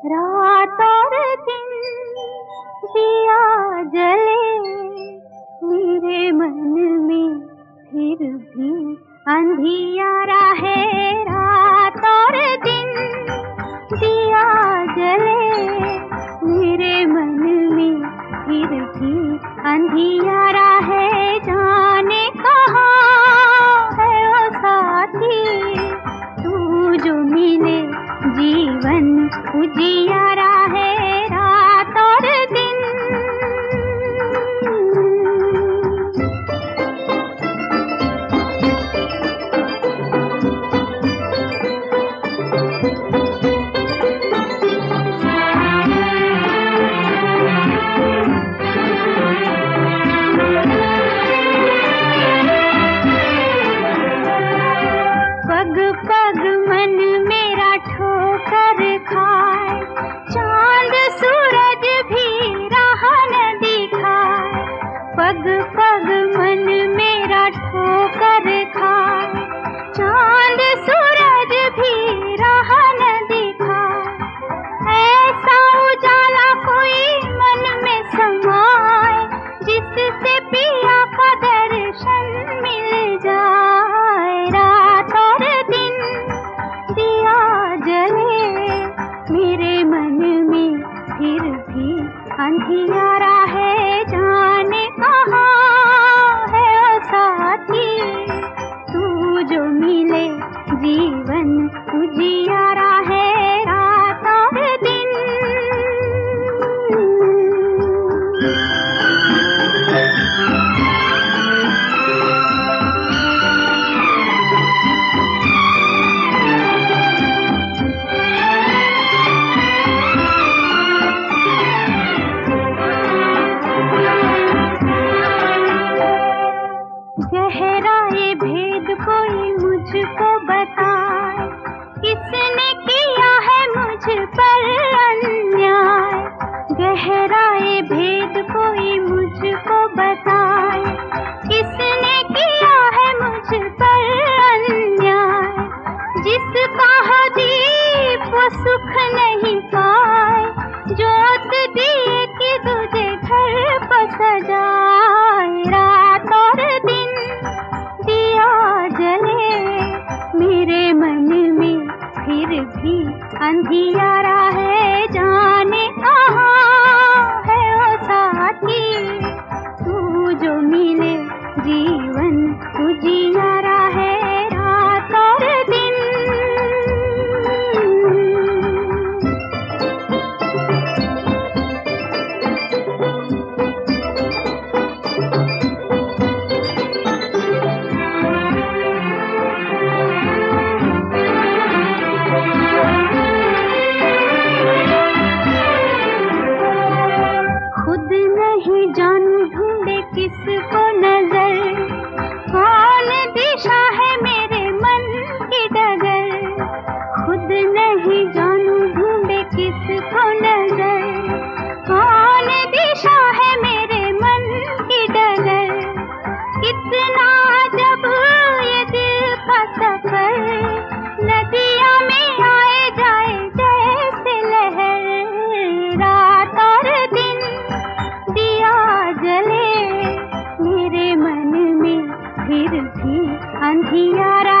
रात और दिन दिया जले मेरे मन में, फिर भी अंधियारा है। रात और दिन दिया जले मेरे मन में, फिर भी अंधियारा है। जाने कहाँ है ओ साथी, तू जो मिले जीवन उजियारा है। रात और दिन पग पग मन मेरा ठोकर खाए, चांद सूरज भी राह न दिखाए। पग पग मन मेरा ठोकर खाए, चांद सूरज भी राह न दिखाए। ऐसा उजाला कोई मन में समाए, जिससे पिया का दर्शन मिल जाए। रात और दिन दिया जले मेरे मन में, फिर भी अंधियारा है। जाने कहाँ है ओ साथी, तू जो मिले जीवन उजियारा है। रात और दिन गहराए भेद कोई मुझको बताए, किसने किया है मुझ पर अन्याय। गहराए भेद कोई मुझको बताए, किसने किया है मुझ पर अन्याय। जिसका हो दीप वो सुख नहीं पाए, जोत दिए कि तुझे घर पर सजाए। रात और दिन दिया जले मेरे मन में, फिर भी अंधियारा है। जाने कहाँ है ओ साथी, तू जो मिले जीवन उजियारा है। रात और दिन खुद नहीं जानू ढूंढे किसको नजर, कौन दिशा है मेरे मन की डगर। खुद नहीं जानू ढूंढे किसको नजर, कौन दिशा है मेरे मन की डगर। कितना जब ये दिल का सफर, नदिया में आए जाए जैसे लहर। रात और दिन दिया जले मेरे मन में, फिर भी अंधियारा